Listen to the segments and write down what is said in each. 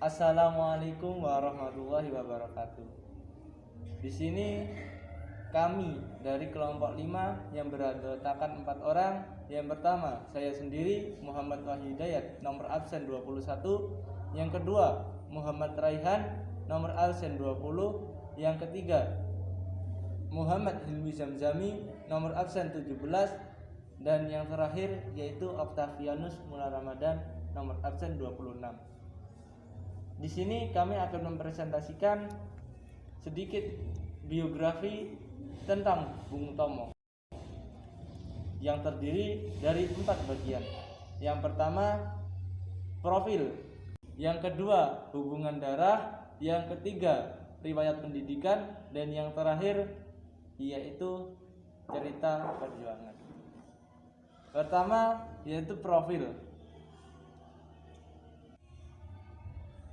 Assalamualaikum warahmatullahi wabarakatuh. Di sini kami dari kelompok 5 yang beranggotakan 4 orang. Yang pertama, saya sendiri Muhammad Wahidayat, nomor absen 21. Yang kedua, Muhammad Raihan, nomor absen 20. Yang ketiga, Muhammad Hilmi Zamzami, nomor absen 17. Dan yang terakhir yaitu Octavianus Mula Ramadan, nomor absen 26. Di sini kami akan mempresentasikan sedikit biografi tentang Bung Tomo yang terdiri dari 4 bagian. Yang pertama, profil. Yang kedua, hubungan darah. Yang ketiga, riwayat pendidikan. Dan yang terakhir yaitu cerita perjuangan. Pertama yaitu profil.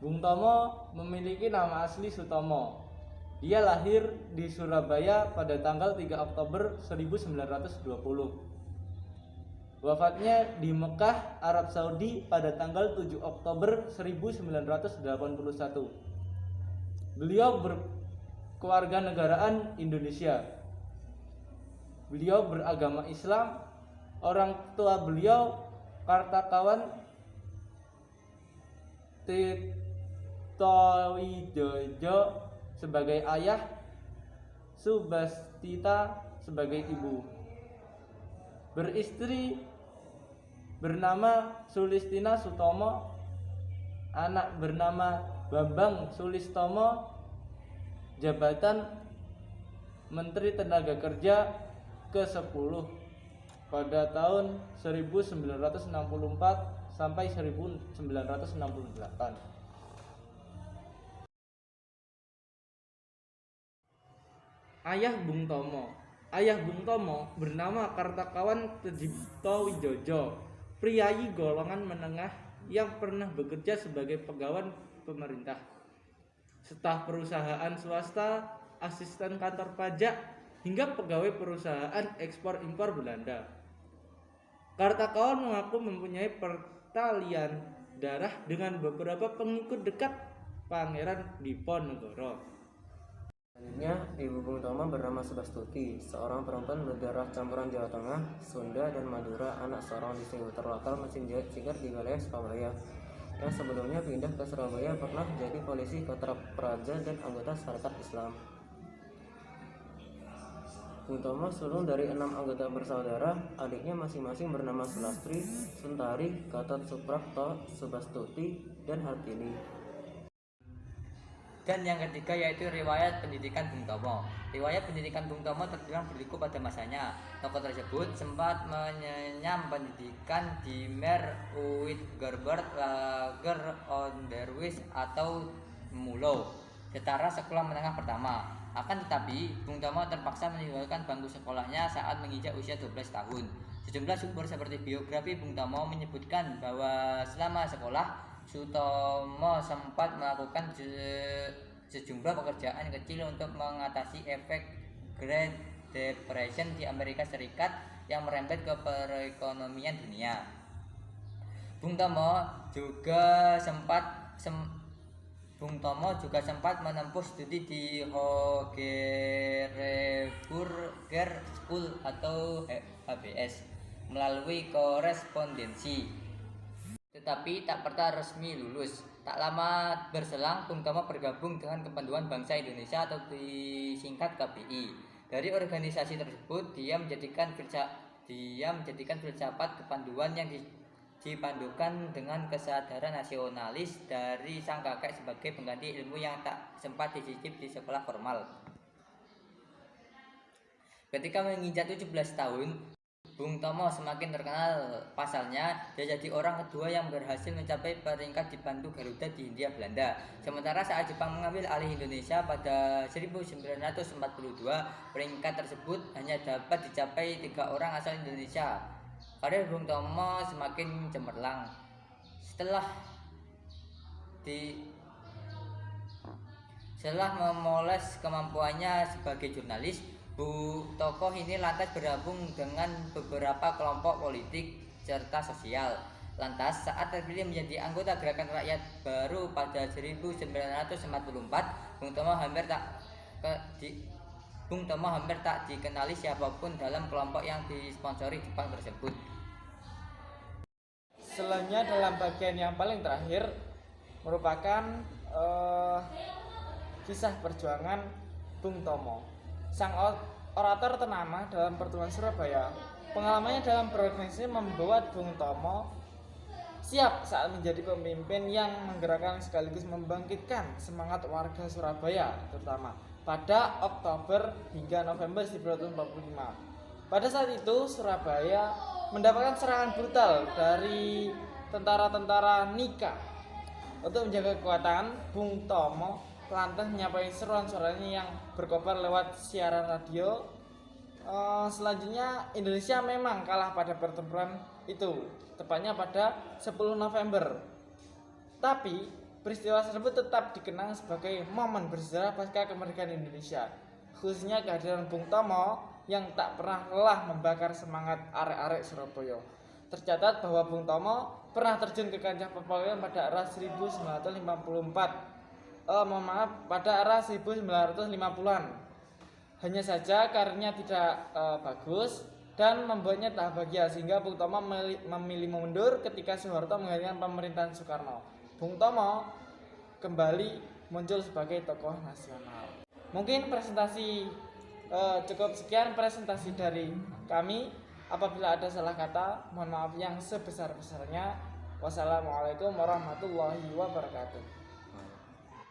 Bung Tomo memiliki nama asli Sutomo. Dia lahir di Surabaya pada tanggal 3 Oktober 1920. Wafatnya di Mekah, Arab Saudi pada tanggal 7 Oktober 1981. Beliau berkewarganegaraan Indonesia. Beliau beragama Islam. Orang tua beliau Kartakawan Titowijojo sebagai ayah, Subastita sebagai ibu. Beristri bernama Sulistina Sutomo, anak bernama Bambang Sulistomo, jabatan Menteri Tenaga Kerja ke-10 pada tahun 1964 sampai 1968. Ayah Bung Tomo. Ayah Bung Tomo bernama Kartakawan Tedipto Wijojo, priayi golongan menengah yang pernah bekerja sebagai pegawai pemerintah, staf perusahaan swasta, asisten kantor pajak, hingga pegawai perusahaan ekspor-impor Belanda. Kartakawan mengaku mempunyai pertalian darah dengan beberapa pengikut dekat Pangeran Diponegoro. Selanjutnya, Ibu Bung Tomo bernama Subastuti, seorang perempuan berdarah campuran Jawa Tengah, Sunda, dan Madura, anak seorang distributor lokal mesin jahit Sigar di wilayah Surabaya, yang sebelumnya pindah ke Surabaya, pernah jadi polisi Kotra Praja dan anggota Sarekat Islam. Bung Tomo sulung dari 6 anggota bersaudara. Adiknya masing-masing bernama Sulastri, Suntari, Gatot Suprapto, Subastuti, dan Hartini. Dan yang ketiga yaitu riwayat pendidikan Bung Tomo. Riwayat pendidikan Bung Tomo terbilang berliku pada masanya. Tokoh tersebut sempat mengenyam pendidikan di Meruitgerbert Lager Onderwijs atau MULO, setara sekolah menengah pertama. Akan tetapi, Bung Tomo terpaksa meninggalkan bangku sekolahnya saat menginjak usia 12 tahun. Sejumlah sumber seperti biografi Bung Tomo menyebutkan bahwa selama sekolah Sutomo sempat melakukan sejumlah pekerjaan kecil untuk mengatasi efek Great Depression di Amerika Serikat yang merembet ke perekonomian dunia. Bung Tomo juga sempat menempuh studi di Hogereburger School atau HBS melalui korespondensi, tetapi tak pernah resmi lulus. Tak lama berselang, Bung Tomo bergabung dengan Kepanduan Bangsa Indonesia atau disingkat KBI. Dari organisasi tersebut, dia menjadikan filsafat kepanduan yang dipandukan dengan kesadaran nasionalis dari sang kakek sebagai pengganti ilmu yang tak sempat dicicip di sekolah formal. Ketika menginjak 17 tahun, Bung Tomo semakin terkenal. Pasalnya, dia jadi orang kedua yang berhasil mencapai peringkat di Pandu Garuda di Hindia Belanda. Sementara saat Jepang mengambil alih Indonesia pada 1942, peringkat tersebut hanya dapat dicapai 3 orang asal Indonesia. Karir Bung Tomo semakin cemerlang. Setelah memoles kemampuannya sebagai jurnalis, tokoh ini lantas bergabung dengan beberapa kelompok politik serta sosial. Lantas, saat terpilih menjadi anggota Gerakan Rakyat Baru pada 1944, Bung Tomo hampir tak dikenali siapapun dalam kelompok yang disponsori Jepang tersebut. Selanjutnya dalam bagian yang paling terakhir merupakan kisah perjuangan Bung Tomo, sang orator ternama dalam pertemuan Surabaya. Pengalamannya dalam berorganisasi membuat Bung Tomo siap saat menjadi pemimpin yang menggerakkan sekaligus membangkitkan semangat warga Surabaya, terutama pada Oktober hingga November 1945. Pada saat itu Surabaya mendapatkan serangan brutal dari tentara-tentara Nika. Untuk menjaga kekuatan, Bung Tomo lantas menyampaikan seruan-seruannya yang berkobar lewat siaran radio. Selanjutnya Indonesia memang kalah pada pertempuran itu, tepatnya pada 10 November. Tapi peristiwa tersebut tetap dikenang sebagai momen bersejarah pasca kemerdekaan Indonesia, khususnya kehadiran Bung Tomo yang tak pernah lelah membakar semangat arek-arek Surabaya. Tercatat bahwa Bung Tomo pernah terjun ke kancah perpolitikan pada era 1950-an. Hanya saja karirnya tidak bagus dan membuatnya tak bahagia, sehingga Bung Tomo memilih mundur ketika Soeharto menggantikan pemerintahan Soekarno. Bung Tomo kembali muncul sebagai tokoh nasional. Mungkin cukup sekian presentasi dari kami. Apabila ada salah kata, mohon maaf yang sebesar-besarnya. Wassalamualaikum warahmatullahi wabarakatuh.